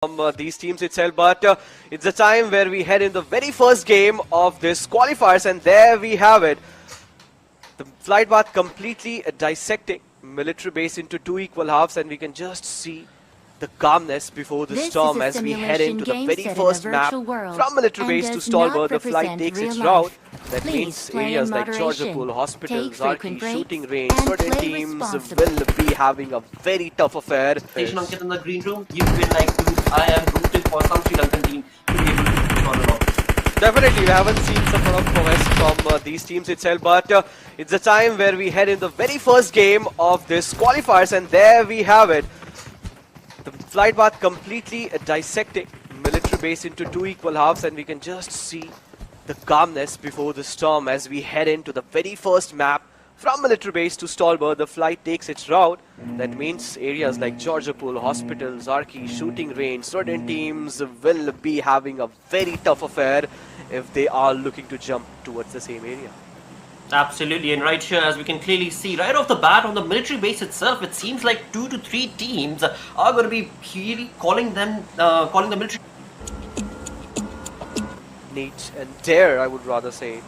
these teams itself, but it's a time where we head in the very first game of this qualifiers, and there we have it. The flight path completely dissecting military base into two equal halves, and we can just see the calmness before the storm as we head into the very first map from military base to Stolberg. The flight takes its route. That means areas like Georgiapol, hospitals, Zarki, shooting range, certain teams will be having a very tough affair. Station Ankit in the green room, you feel like, dude, I am rooting for some Sri Lankan team to be able to follow along. Definitely, we haven't seen some sort of prowess from these teams itself, but it's a time where we head in the very first game of this qualifiers, and there we have it. The flight path completely dissecting military base into two equal halves, and we can just see the calmness before the storm as we head into the very first map from military base to Stolberg. The flight takes its route. That means areas like Georgiapol, hospitals, Zarki, shooting range, certain teams will be having a very tough affair if they are looking to jump towards the same area. Absolutely, and right here, as we can clearly see, right off the bat on the military base itself, it seems like 2 to 3 teams are going to be calling the military. Need and dare, I would rather say,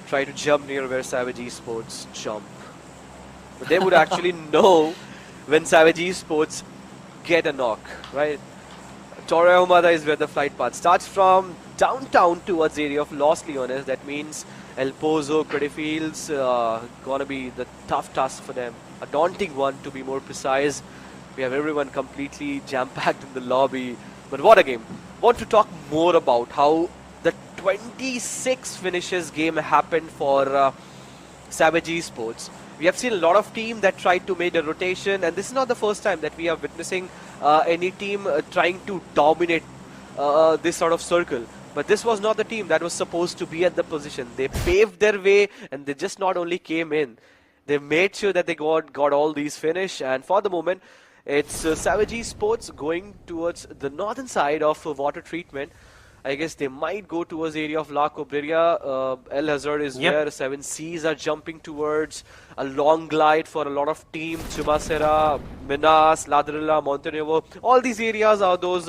try to jump near where Savage Esports jump. But they would actually know when Savage Esports get a knock, right? Torre Ahumada is where the flight path starts from, downtown towards the area of Los Leones. That means El Pozo, Creditfields, gonna be the tough task for them. A daunting one, to be more precise. We have everyone completely jam-packed in the lobby. But what a game. Want to talk more about how the 26 finishes game happened for Savage Esports. We have seen a lot of teams that tried to make a rotation, and this is not the first time that we are witnessing any team trying to dominate this sort of circle. But this was not the team that was supposed to be at the position. They paved their way, and they just not only came in, they made sure that they got all these finish. And for the moment, it's Savage Esports going towards the northern side of water treatment. I guess they might go towards the area of La Cobreria. El Hazard is where 7Cs are jumping towards. A long glide for a lot of teams. Chumacera, Minas, Ladrilla, Montenevo. All these areas are those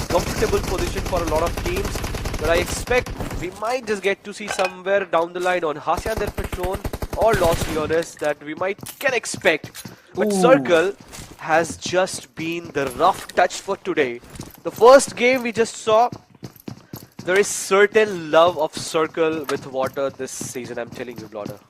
comfortable positions for a lot of teams. But I expect we might just get to see somewhere down the line on Hacienda del Patron or Los Leones that we can expect. But Circle has just been the rough touch for today. The first game we just saw, there is certain love of Circle with water this season, I'm telling you, Blodder.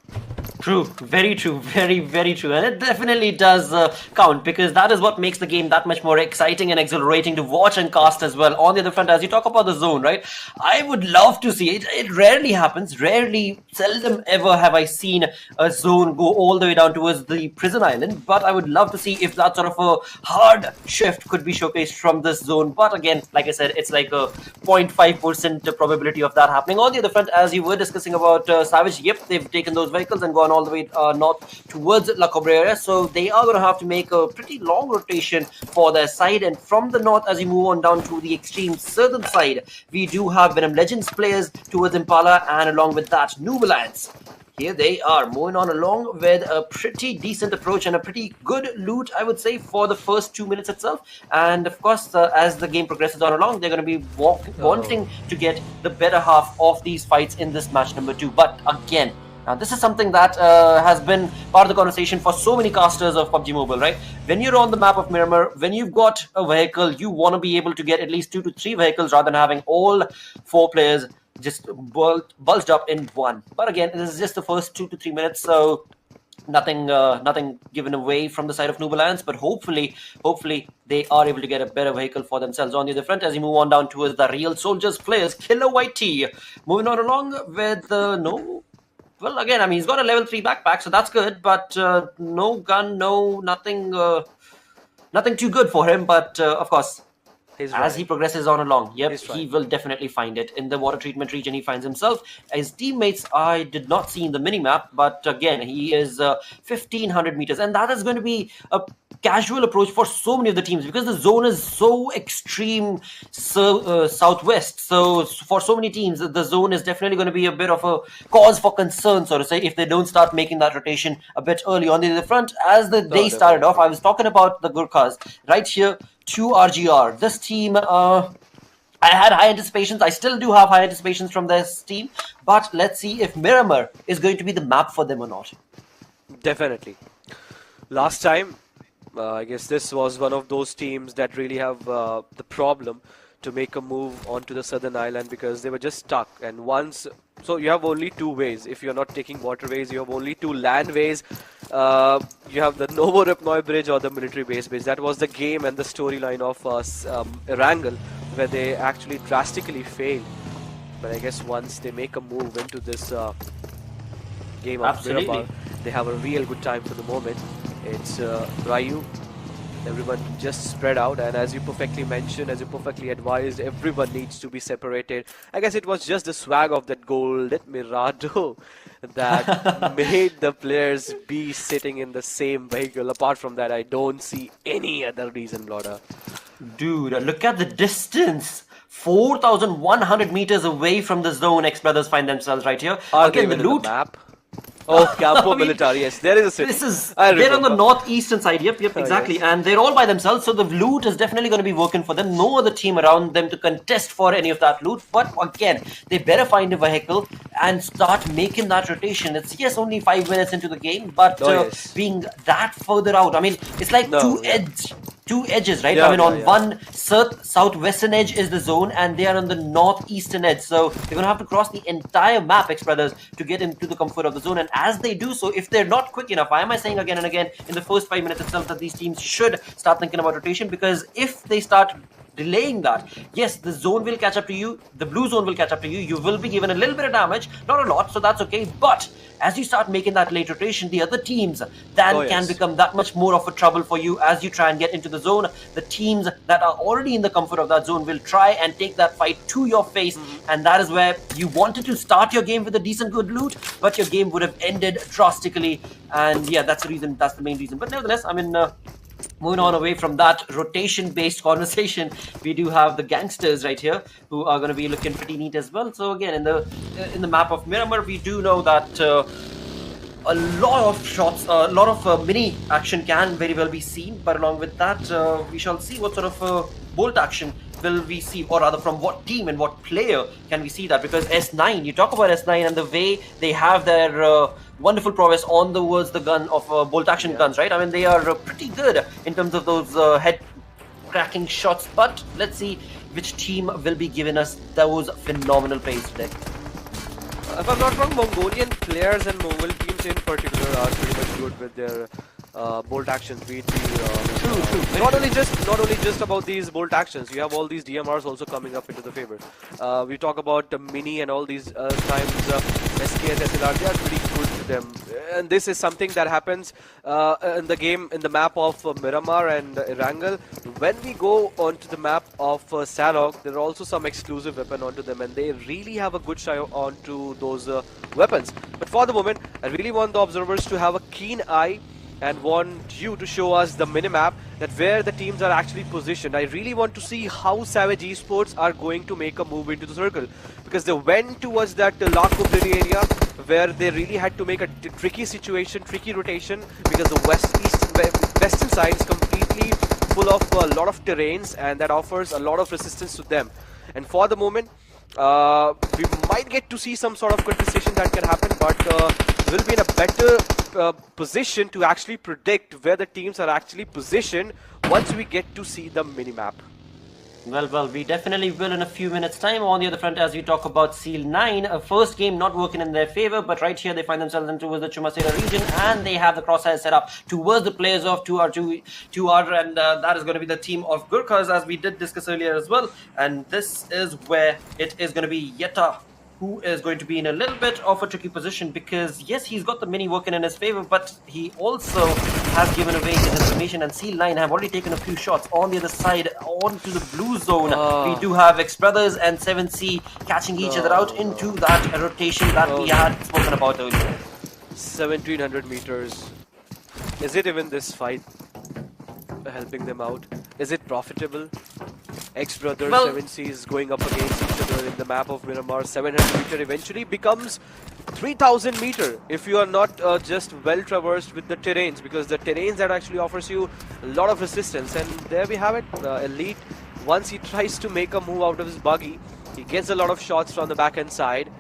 True, very true, very, very true. And it definitely does count, because that is what makes the game that much more exciting and exhilarating to watch and cast as well. On the other front, as you talk about the zone, right? I would love to see it. It rarely happens. Seldom ever have I seen a zone go all the way down towards the prison island. But I would love to see if that sort of a hard shift could be showcased from this zone. But again, like I said, it's like a 0.5% probability of that happening. On the other front, as you were discussing about Savage, yep, they've taken those vehicles and gone all the way north towards La Cabrera, so they are going to have to make a pretty long rotation for their side. And from the north, as you move on down to the extreme southern side, we do have Venom Legends players towards Impala, and along with that, Noob Alliance. Here they are moving on along with a pretty decent approach and a pretty good loot, I would say, for the first 2 minutes itself. And of course, as the game progresses on along, they're going to be wanting to get the better half of these fights in this match number 2. But again, now, this is something that has been part of the conversation for so many casters of PUBG Mobile, right? When you're on the map of Miramar, when you've got a vehicle, you want to be able to get at least 2 to 3 vehicles rather than having all 4 players just bulged up in one. But again, this is just the first 2 to 3 minutes, so nothing given away from the side of Noob Alliance, but hopefully they are able to get a better vehicle for themselves. On the other front, as you move on down towards the Real Soldiers players, Killer YT, moving on along with well, again, I mean, he's got a level 3 backpack, so that's good, but no gun, nothing too good for him. But of course, as he progresses on along, he will definitely find it. In the water treatment region, he finds himself. His teammates, I did not see in the minimap, but again, he is 1,500 meters, and that is going to be a casual approach for so many of the teams because the zone is so extreme southwest. So for so many teams, the zone is definitely going to be a bit of a cause for concern, so to say, if they don't start making that rotation a bit early. On the front, as the day started off, I was talking about the Gurkhas right here. 2 RGR. This team, I had high anticipations. I still do have high anticipations from this team. But let's see if Miramar is going to be the map for them or not. Definitely. Last time, I guess this was one of those teams that really have the problem to make a move onto the southern island because they were just stuck. And once, so you have only two ways. If you're not taking waterways, you have only two landways. You have the Novo Ripnoy Bridge or the military base bridge. That was the game and the storyline of Erangel, where they actually drastically failed. But I guess once they make a move into this game of Miramar, they have a real good time for the moment. It's Ryu. Everyone just spread out, and as you perfectly mentioned, as you perfectly advised, everyone needs to be separated. I guess it was just the swag of that golden Mirado that made the players be sitting in the same vehicle. Apart from that, I don't see any other reason, Bloda. Dude, look at the distance. 4,100 meters away from the zone, X Brothers find themselves right here. Again, the loot. Map. Oh, Campo Militari, yes, there is a city. They're on the northeastern side, yep, exactly. Yes. And they're all by themselves, so the loot is definitely going to be working for them. No other team around them to contest for any of that loot. But again, they better find a vehicle and start making that rotation. It's, yes, only 5 minutes into the game, but being that further out, I mean, it's like two edges, right? I mean, on one southwestern edge is the zone, and they are on the northeastern edge. So they're going to have to cross the entire map, X Brothers, to get into the comfort of the zone. And as they do so, if they're not quick enough, why am I saying again and again in the first 5 minutes itself that these teams should start thinking about rotation? Because if they start delaying that, yes, the zone will catch up to you, the blue zone will catch up to you, you will be given a little bit of damage, not a lot, so that's okay. But as you start making that late rotation, the other teams then can become that much more of a trouble for you as you try and get into the zone. The teams that are already in the comfort of that zone will try and take that fight to your face, and that is where you wanted to start your game with a decent good loot, but your game would have ended drastically. And yeah, that's the reason, that's the main reason. But nevertheless, I mean, moving on away from that rotation-based conversation, we do have the gangsters right here who are going to be looking pretty neat as well. So again, in the map of Miramar, we do know that a lot of shots, a lot of mini action can very well be seen. But along with that, we shall see what sort of bolt action will we see, or rather from what team and what player can we see that. Because S9, you talk about S9 and the way they have their wonderful prowess on towards the gun of bolt action guns, right? I mean, they are pretty good in terms of those head cracking shots. But let's see which team will be giving us those phenomenal plays today. If I'm not wrong, Mongolian players and Mongol teams in particular are pretty much good with their bolt actions. Be it True. Not only just about these bolt actions. You have all these DMRs also coming up into the favor. We talk about the mini and all these times SKS, SLR. They are pretty good to them. And this is something that happens in the game, in the map of Miramar and Erangel. When we go onto the map of Sanok, there are also some exclusive weapon onto them, and they really have a good shot onto those weapons. But for the moment, I really want the observers to have a keen eye and want you to show us the minimap, that where the teams are actually positioned. I really want to see how Savage Esports are going to make a move into the circle, because they went towards that Laco Prairie area where they really had to make a tricky situation, tricky rotation, because the western side is completely full of a lot of terrains, and that offers a lot of resistance to them. And for the moment, we might get to see some sort of contestation that can happen, but we'll be in a better position to actually predict where the teams are actually positioned once we get to see the minimap. Well, we definitely will in a few minutes' time. On the other front, as we talk about Seal 9, a first game not working in their favor, but right here they find themselves in towards the Chumasera region, and they have the crosshairs set up towards the players of 2R, and that is going to be the team of Gurkhas, as we did discuss earlier as well. And this is where it is going to be Yeta, who is going to be in a little bit of a tricky position, because yes, he's got the mini working in his favor, but he also has given away his information, and Seal 9 have already taken a few shots on the other side onto the blue zone. We do have X Brothers and 7C catching each other out into that rotation that we had spoken about earlier. 1700 meters. Is it even this fight? helping them out? Is it profitable? Ex-brothers, Well, 7Cs going up against each other in the map of Miramar. 700 meter eventually becomes 3000 meter if you are not just well traversed with the terrains, because the terrains that actually offers you a lot of resistance. And there we have it. Elite, once he tries to make a move out of his buggy, he gets a lot of shots from the back end side.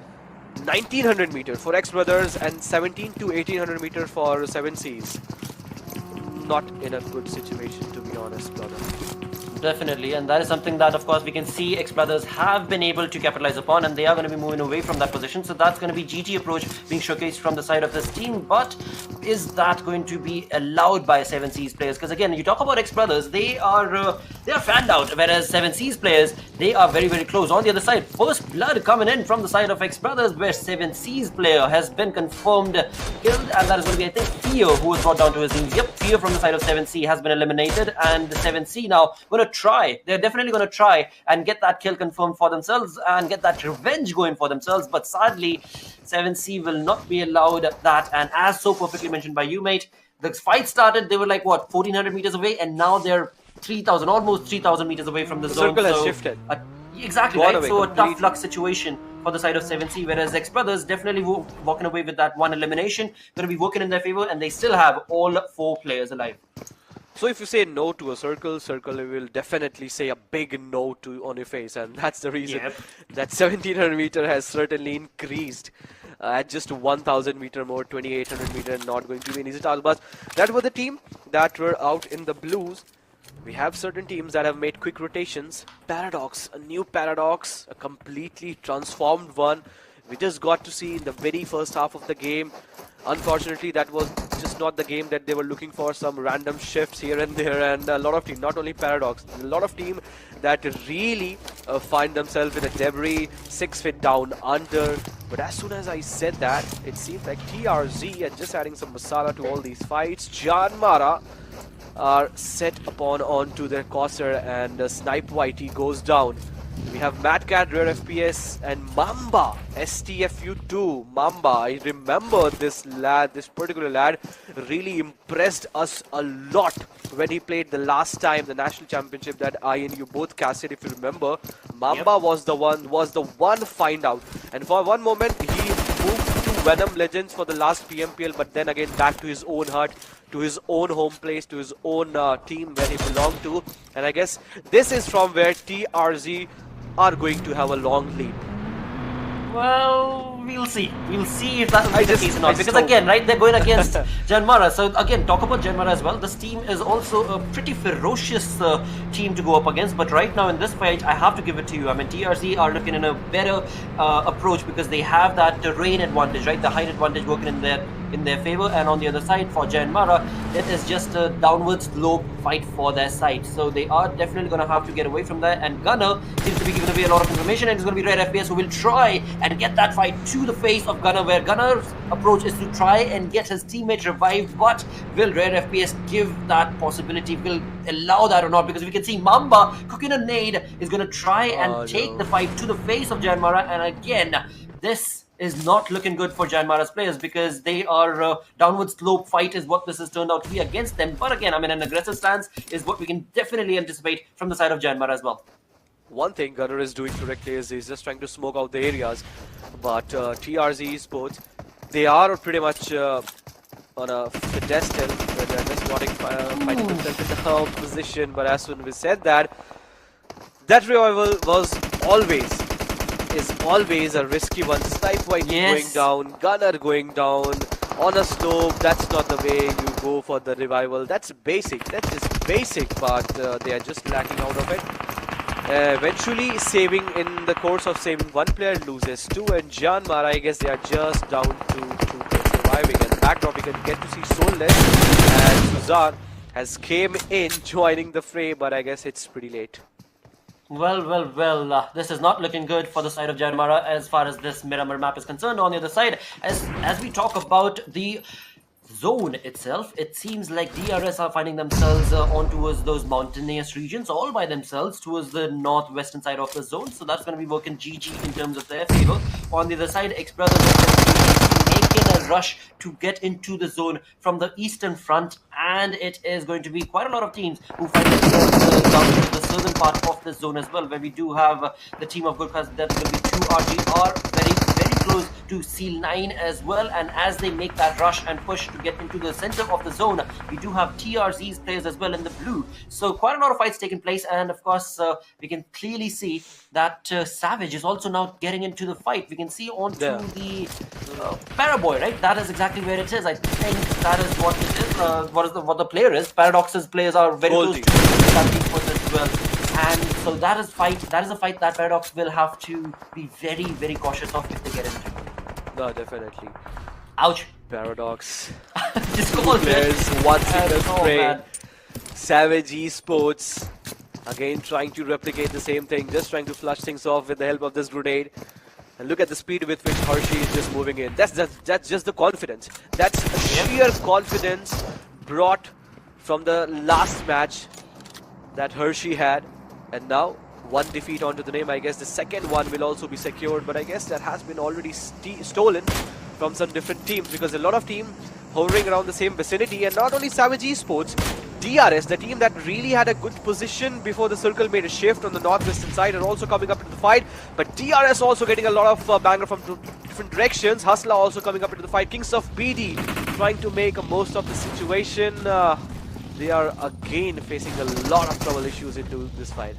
1900 meter for Ex-brothers and 17 to 1800 meter for 7Cs. Not in a good situation, to be honest, brother. Definitely, and that is something that, of course, we can see Ex-brothers have been able to capitalize upon, and they are going to be moving away from that position. So that's going to be GG approach being showcased from the side of this team. But is that going to be allowed by 7C's players? Because again, you talk about Ex-brothers, they are fanned out, whereas 7C's players, they are very, very close. On the other side, first blood coming in from the side of Ex-brothers, where 7C's player has been confirmed killed, and that is going to be, I think, Theo, who was brought down to his knees. Yep, Theo from the side of 7C has been eliminated, and the 7C now going to try. They're definitely going to try and get that kill confirmed for themselves and get that revenge going for themselves. But sadly, 7C will not be allowed that. And as so perfectly mentioned by you, mate, the fight started, they were like, what, 1400 meters away, and now they're 3000, almost 3000 meters away from the zone. Circle has shifted. Exactly, Gone right? away So completely. a tough luck situation for the side of 7C, whereas Ex-brothers definitely walking away with that one elimination, going to be working in their favor, and they still have all 4 players alive. So if you say no to a circle, circle will definitely say a big no to on your face, and that's the reason Yep. that 1700 meter has certainly increased at just 1000 meter more, 2800 meter, not going to be an easy task. But that was the team that were out in the blues. We have certain teams that have made quick rotations. Paradox, a new Paradox, a completely transformed one. We just got to see in the very first half of the game. Unfortunately, that was just not the game that they were looking for. Some random shifts here and there, and a lot of team, not only Paradox, a lot of team that really find themselves in a debris, 6 feet down under. But as soon as I said that, it seems like TRZ are just adding some masala to all these fights. Jan Mara are set upon onto their Corsair, and Snipe Whitey goes down. We have Mad Cat, Rare FPS, and Mamba, STFU2. Mamba, I remember this lad, this particular lad really impressed us a lot when he played the last time, the national championship that I and you both casted, if you remember. Mamba was the one find out. And for one moment, he moved to Venom Legends for the last PMPL, but then again back to his own hut, to his own home place, to his own team where he belonged to. And I guess this is from where TRZ are going to have a long lead. Well, we'll see. We'll see if that will be the just- case or I not. just Because hope. again, right, they're going against Janmara. So again, talk about Janmara as well. This team is also a pretty ferocious team to go up against. But right now in this fight, I have to give it to you. I mean, TRC are looking in a better approach because they have that terrain advantage, right? The height advantage working in their favor. And on the other side, for Janmara, it is just a downward slope fight for their side. So they are definitely going to have to get away from that. And Gunner seems to be giving away a lot of information, and it's going to be Red FPS who will try and get that fight to the face of Gunner, where Gunner's approach is to try and get his teammate revived. But will Red FPS give that possibility? Will allow that or not? Because we can see Mamba cooking a nade is going to try and take the fight to the face of Janmara. And again, this is not looking good for Janmara's players, because they are downward slope fight is what this has turned out to be against them. But again, I mean, an aggressive stance is what we can definitely anticipate from the side of Janmara as well. One thing Gunner is doing correctly is he's just trying to smoke out the areas. But TRZ Sports, they are pretty much on a pedestal where they're just wanting finding themselves in the home position. But as soon as we said that, that revival is always a risky one. Snipe White going down, Gunner going down on a slope. That's not the way you go for the revival. That's basic. That is basic, but they are just lacking out of it. Eventually saving, in the course of saving, one player loses two, and Jan Mara, I guess they are just down to 2 players surviving. And backdrop we can get to see Soulless, and Suzanne has came in joining the fray, but I guess it's pretty late. Well, this is not looking good for the side of Janmara as far as this Miramar map is concerned. On the other side, as we talk about the zone itself, it seems like DRS are finding themselves on towards those mountainous regions all by themselves towards the northwestern side of the zone. So that's going to be working GG in terms of their favor. On the other side, Ex-brothers are making a rush to get into the zone from the eastern front and it is going to be quite a lot of teams who find themselves down in the southern part of the zone as well, where we do have the team of Gurkhas that will be 2 RGR very close to Seal 9 as well, and as they make that rush and push to get into the center of the zone, we do have TRZ's players as well in the blue. So quite a lot of fights taking place, and of course we can clearly see that Savage is also now getting into the fight. We can see onto the Paraboy, right? That is exactly where it is. I think that is what it is. What the player is. Paradox's players are very close to that as well. And so that is a fight that Paradox will have to be very cautious of if they get into. No, definitely. Ouch. Paradox. Just Two players, one single spray. Savage Esports again trying to replicate the same thing, just trying to flush things off with the help of this grenade. And look at the speed with which Hershey is just moving in. That's just the confidence. That's sheer confidence brought from the last match that Hershey had. And now, one defeat onto the name. I guess the second one will also be secured, but I guess that has been already stolen from some different teams, because a lot of teams hovering around the same vicinity, and not only Savage Esports, DRS, the team that really had a good position before the circle made a shift on the northwestern side, are also coming up into the fight. But DRS also getting a lot of banger from different directions. Hustler also coming up into the fight. Kings of BD trying to make a most of the situation. They are again facing a lot of trouble issues into this fight.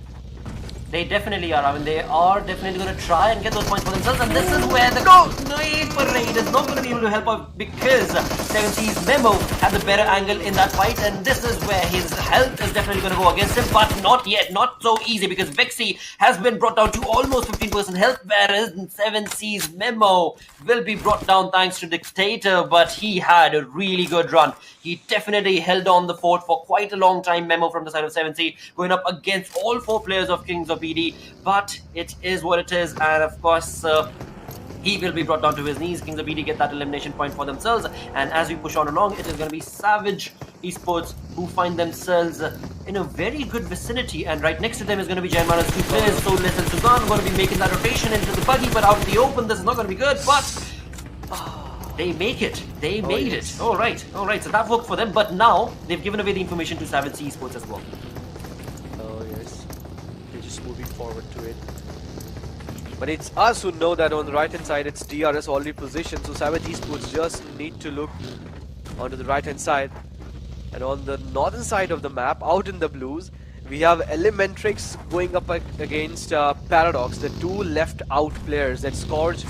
They definitely are. I mean, they are definitely going to try and get those points for themselves. And this is where the Naive Parade is not going to be able to help out, because 7C's Memo had the better angle in that fight. And this is where his health is definitely going to go against him. But not yet. Not so easy, because Vexy has been brought down to almost 15% health, whereas 7C's Memo will be brought down thanks to Dictator. But he had a really good run. He definitely held on the fort for quite a long time. Memo from the side of 7C going up against all 4 players of Kings of BD, but it is what it is, and of course he will be brought down to his knees. Kings of BD get that elimination point for themselves, and as we push on along, it is going to be Savage Esports who find themselves in a very good vicinity, and right next to them is going to be Jaimana's 2 players, Soulless and Suzanne, going to be making that rotation into the buggy, but out in the open this is not going to be good, but they make it. They made it. All right. So that worked for them, but now they've given away the information to Savage Esports as well. Oh yes, they're just moving forward to it. But it's us who know that on the right hand side it's DRS already positioned, so Savage Esports just need to look onto the right hand side. And on the northern side of the map, out in the blues, we have Elementrix going up against Paradox, the 2 left out players, that Scourge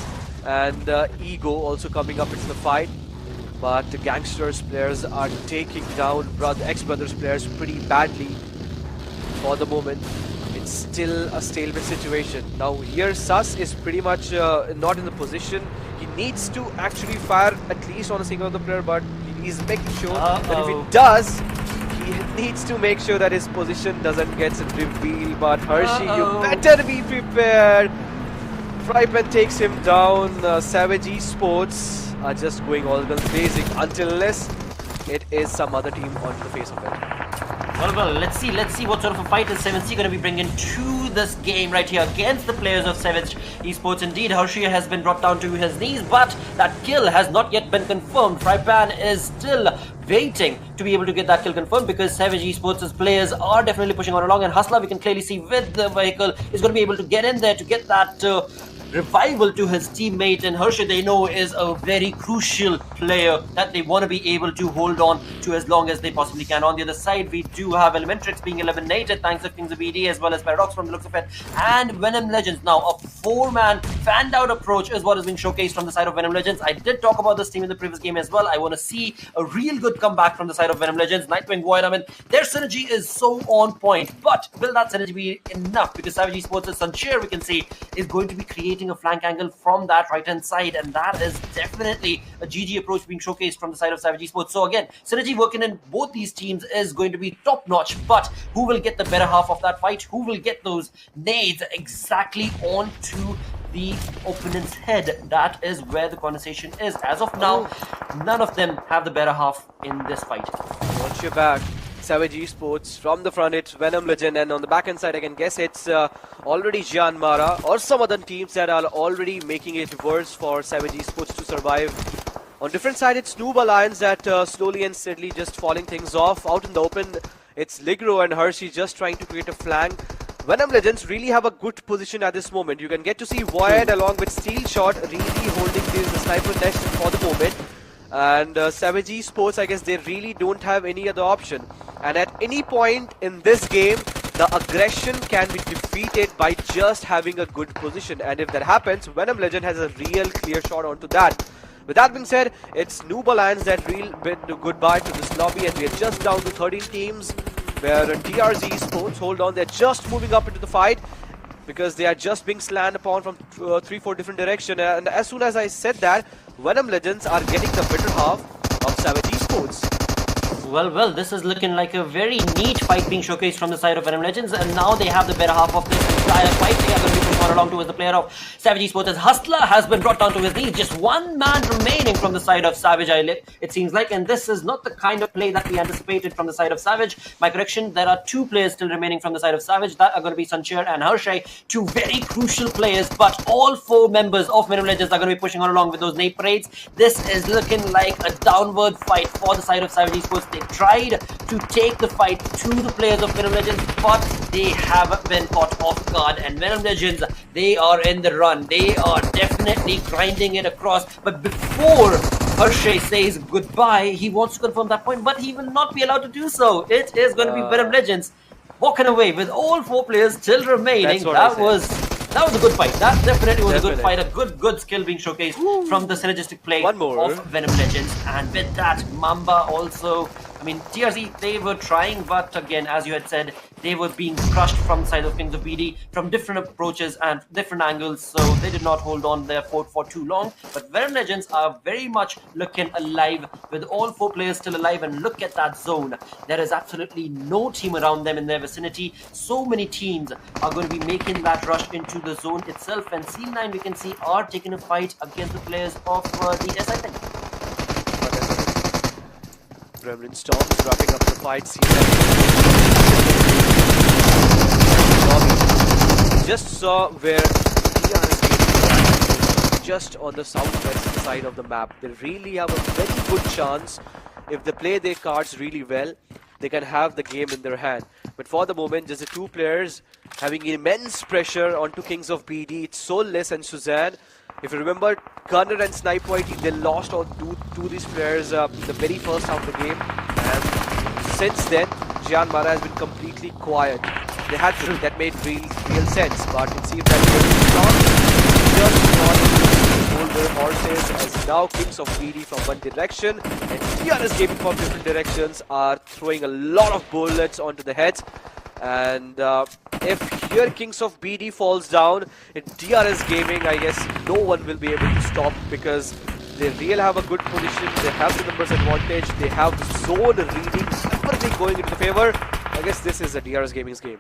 and Ego also coming up into the fight. But the Gangsters players are taking down ex-Brothers players pretty badly for the moment. It's still a stalemate situation. Now here Sus is pretty much not in the position. He needs to actually fire at least on a single other player, but he's making sure that if he does, he needs to make sure that his position doesn't get revealed. But Hershey, you better be prepared. Frypan takes him down. Savage Esports are just going all guns blazing unless it is some other team on the face of it. Well, let's see what sort of a fight is 7C going to be bringing to this game right here against the players of Savage Esports. Indeed, Hershey has been brought down to his knees, but that kill has not yet been confirmed. Frypan is still waiting to be able to get that kill confirmed, because Savage Esports' players are definitely pushing on along, and Hustler, we can clearly see with the vehicle, is going to be able to get in there to get that revival to his teammate. And Hershey, they know, is a very crucial player that they want to be able to hold on to as long as they possibly can. On the other side, we do have Elementrix being eliminated thanks to Kings of BD as well as Paradox from the looks of it, and Venom Legends. Now a 4-man fanned out approach is what is being showcased from the side of Venom Legends. I did talk about this team in the previous game as well. I want to see a real good comeback from the side of Venom Legends. Nightwing Void, I mean, their synergy is so on point, but will that synergy be enough? Because Savage Esports' Sunshare, we can see, is going to be creating a flank angle from that right hand side, and that is definitely a GG approach being showcased from the side of Savage Esports. So again, synergy working in both these teams is going to be top notch, but who will get the better half of that fight? Who will get those nades exactly onto the opponent's head? That is where the conversation is. As of now, none of them have the better half in this fight. Watch your back. Savage Esports from the front, it's Venom Legend, and on the back end side I can guess it's already Jian Mara or some other teams that are already making it worse for Savage Esports to survive On different side, it's Noob Alliance that slowly and steadily just falling things off. Out in the open, it's Ligro and Hershey just trying to create a flank. Venom Legends really have a good position at this moment. You can get to see Void along with Steel Shot really holding the sniper nest for the moment. And Savage Esports, I guess they really don't have any other option. And at any point in this game, the aggression can be defeated by just having a good position. And if that happens, Venom Legend has a real clear shot onto that. With that being said, it's Noob Alliance that real bid goodbye to this lobby, and we are just down to 13 teams where DRZ Esports, hold on, they're just moving up into the fight because they are just being slammed upon from 3-4 different directions. And as soon as I said that, Venom Legends are getting the better half of Savage Esports. Well, this is looking like a very neat fight being showcased from the side of Venom Legends, and now they have the better half of this entire fight. They are going to be pushed along towards the player of Savage Esports as Hustler has been brought down to his knees. Just one man remaining from the side of Savage, it seems like, and this is not the kind of play that we anticipated from the side of Savage. My correction, there are two players still remaining from the side of Savage. That are going to be Sanchir and Hershey, two very crucial players, but all four members of Venom Legends are going to be pushing on along with those nade parades. This is looking like a downward fight for the side of Savage Esports. They tried to take the fight to the players of Venom Legends, but they have been caught off guard. And Venom Legends, they are in the run. They are definitely grinding it across. But before Hershey says goodbye, he wants to confirm that point, but he will not be allowed to do so. It is going to be Venom Legends walking away with all four players still remaining. That was a good fight. That definitely was a good fight. A good skill being showcased from the synergistic play of Venom Legends. And with that, Mamba also, I mean, TRZ, they were trying, but again, as you had said, they were being crushed from the side of Kings of BD from different approaches and different angles, so they did not hold on their fort for too long. But Venom Legends are very much looking alive with all four players still alive, and look at that zone. There is absolutely no team around them in their vicinity. So many teams are going to be making that rush into the zone itself, and C9 we can see are taking a fight against the players of the SI thing. Gremlin Storms wrapping up the fight. Just saw where DRS is just on the southwest side of the map. They really have a very good chance. If they play their cards really well, they can have the game in their hand. But for the moment, just the two players having immense pressure onto Kings of BD. It's Soulless and Suzanne. If you remember, Gunner and Snipe Whitey, they lost out to these players the very first half of the game. And since then, Gian Mara has been completely quiet. They had to, that made real sense. But it seems that they're just not hold their horses, as now Kings of BD from one direction and TRS Gaming from different directions are throwing a lot of bullets onto the heads. And if here Kings of BD falls down, in DRS Gaming, I guess no one will be able to stop, because they really have a good position, they have the numbers advantage, they have the zone reading, everything going into the favor. I guess this is a DRS Gaming's game.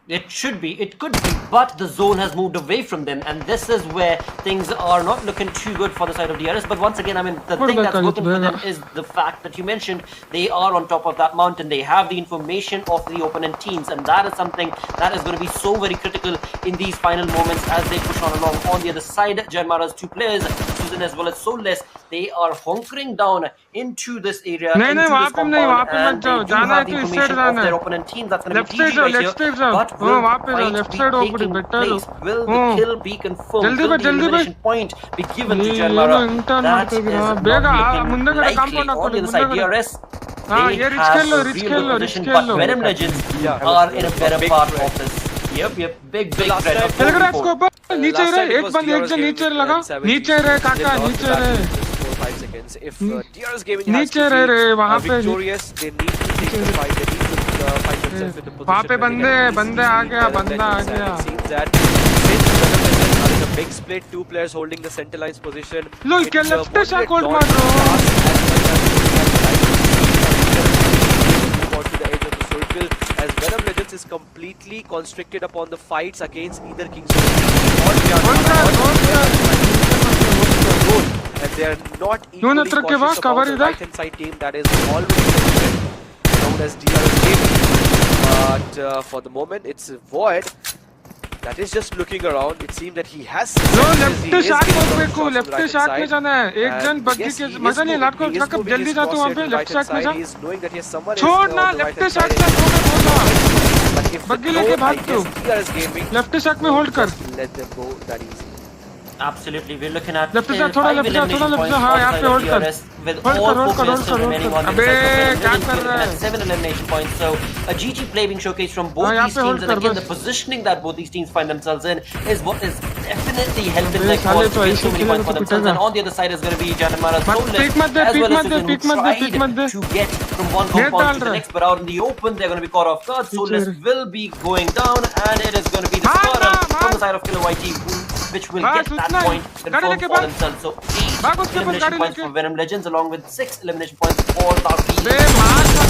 It should be, it could be, but the zone has moved away from them, and this is where things are not looking too good for the side of DRS. But once again, I mean, the thing that's working for them is the fact that you mentioned they are on top of that mountain. They have the information of the opponent teams, and that is something that is going to be so very critical in these final moments as they push on along. On the other side, Janmara's two players, Susan as well as Soulless, they are hunkering down into this area, into this compound, and they do have the information of their opponent team. That's going to be DG right here. But will the fight be taking place? Will the kill be confirmed? Will the elimination point be given to Janmara? That is not looking likely. On the other side, DRS, they have a real good position, but Venom Legends are in a better part of this. Yep, big threat. नीचे रहे एक बंद एक जन नीचे लगा नीचे रहे काका नीचे रहे 5 seconds. If DRS Gaming नीचे रहे वहाँ पे victorious, they need to take the fight. They need to find themselves in the position. वहाँ पे बंदे आ गया बंदा आ गया. It seems that since Venom Legends are in a big split, two players holding the center lines position. लो क्या left से shot मार रहा to the edge of the circle, as Venom Legends is completely constricted upon the fights against either Kings or and they are not equally cautious about the right hand side team that is already known as DRS Gaming. But for the moment, it's Void That is just looking around. It seems that he has. लो left shot होगಬೇಕು left shot में जाना है एक जन बग्गी के मजा नहीं लाट को कब जल्दी जा तू वहां पे लेफ्ट साइड में जा छोड़ ना लेफ्ट शॉट से होगा बग्गी लेके भाग तू लेफ्ट शॉट में होल्ड कर Let them go that easy. Absolutely, we're looking at left से थोड़ा लेफ्ट से हां यहां पे होल्ड कर with all focus remaining on the अबे क्या side. कर रहा है 7 elimination points, so a GG play being showcased from both these teams, and again the positioning that both these teams find themselves in is what is definitely helping their cause to get so many points for themselves. And on the other side is going to be Janamara Soulless, as well as Susan, who tried to get from one compound to the next, but out in the open they're going to be caught off guard. Soulless will be going down, and it is going to be the scorer from the side of Killer YT, which will get that point confirmed for themselves. So 8 elimination points for Venom Legends, along with 6 elimination points for Dark Eagles.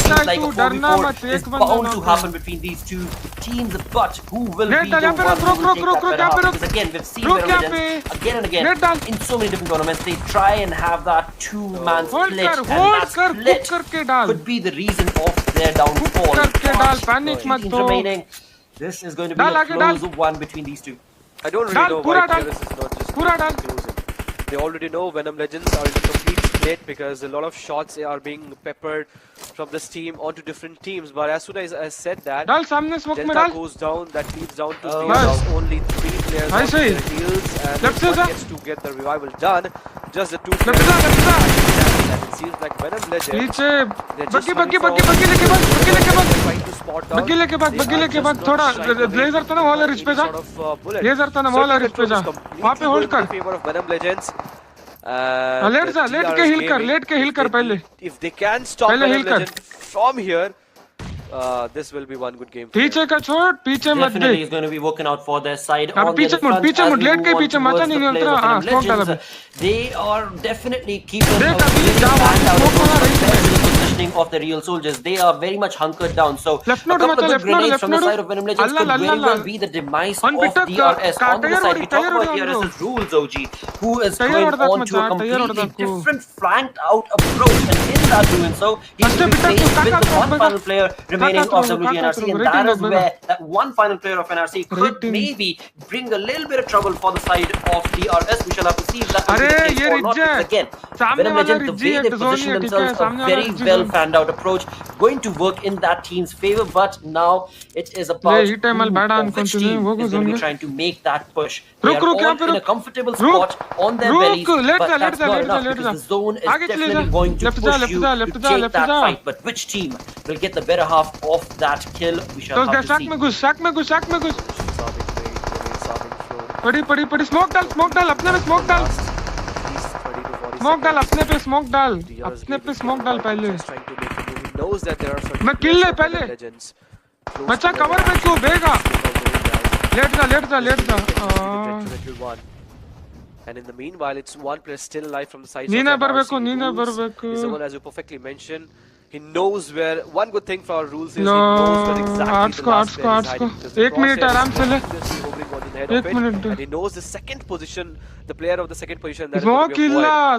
Seems like a 4v4 is bound to happen between these two teams, but who will be the one who will take that better half? Because again, we've seen Venom Legends again and again in so many different tournaments. They try and have that two-man split, and that split could be the reason of their downfall. 3 teams remaining. This is going to be a close one between these two. I don't really know why this is not just closing. They already know Venom Legends are in a complete split because a lot of shots are being peppered from this team onto different teams. But as soon as I said that, Delta goes down, that leads down to only 3 players on their heels, and one gets to get the revival done. Just the 2 players. And it seems like Venom Legends, they're just trying to spot out. बग्गी लेके भाग थोड़ा blazer था ना wall rich पे जा blazer था ना wall rich पे जा वहां पे होल्ड कर favor of Venom Legends. लेट के हिल कर पहले If they can stop Venom Legends from here, this will be one good game. पीछे का छोड़ पीछे मत दे. Definitely is going to be working out for their side. अब पीछे मुड़ लेट के पीछे मचा नहीं निकलता. हां स्मोक डाला. They are definitely keeping a positioning of the real soldiers. They are very much hunkered down. So a couple of good grenades from the side of Venom Legends could very well be the demise of DRS. On the side, we talk about DRS's rules, OG, who is going on to a completely different flanked out approach, and in that doing so, he's going to be faced with the one final player remaining of WGNRC, and that is where that one final player of NRC could maybe bring a little bit of trouble for the side of DRS. We shall have to see if that will be the case or not. Because again, Venom Legends, the way they position themselves, a very well fanned out approach, going to work in that team's favor. But now it is about which team is going to be trying to make that push. They are all in a comfortable spot on their bellies, but that's not enough because the zone is definitely going to push you to take that fight. But which team will get the better half of that kill? We shall have to see. शाक में घुस पड़ी smoke डाल अपने में smoke डाल अपने पे स्मोक डाल पहले मैं किल ले पहले बच्चा कवर पे क्यों बेगा लेट जा And in the meanwhile, it's one player still alive from the side. Nina Barbeko. Is the one, as you perfectly mentioned. He knows where. One good thing for our rules is he knows where exactly the last player is hiding. Because the 1 minute आराम से ले. hovering on the head of it, and he knows the second position, the player of the second position. That smoke killa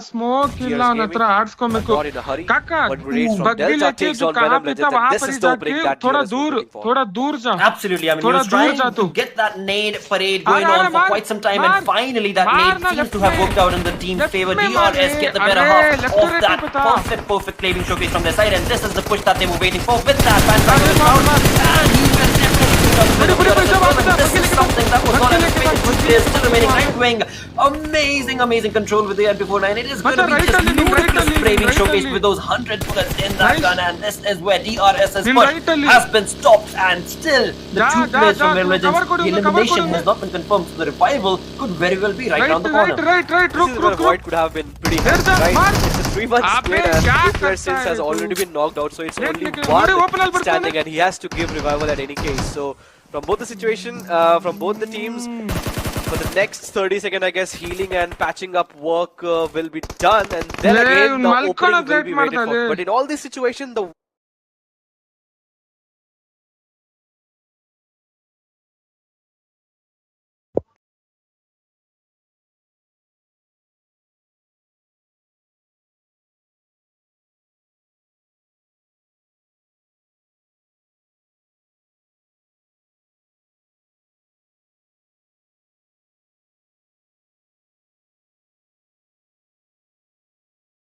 नतरा arts को मेरे को काका बग्गी लेके जो कहाँ पे था वहाँ पर ही जाके थोड़ा दूर जा. Absolutely, I mean he was trying to get that nade parade going on for quite some time, and finally that nade seems to have worked out in the team's favor. DRS get the better half of that perfect play being showcased from their side, and this is the push that they were waiting for with that fantastic round, and he will definitely this is something that was not anticipated. Good players still remaining. Nightwing, amazing control with the MP49. It is going to be just ludicrous play being showcased with those 100 bullets in that gun, and this is where DRS's push has been stopped, and still the 2 players from Venom Legends, the elimination has not been confirmed, so the revival could very well be right around the corner. Right, This is where Void could have been pretty handy, right? It's a 3-1 split, and 2 players since has already been knocked out, so it's only one standing, and he has to give revival at any case. So from both the situation, from both the teams, for the next 30 seconds, I guess healing and patching up work will be done, and then again the opening will be waited for. But in all this situation, the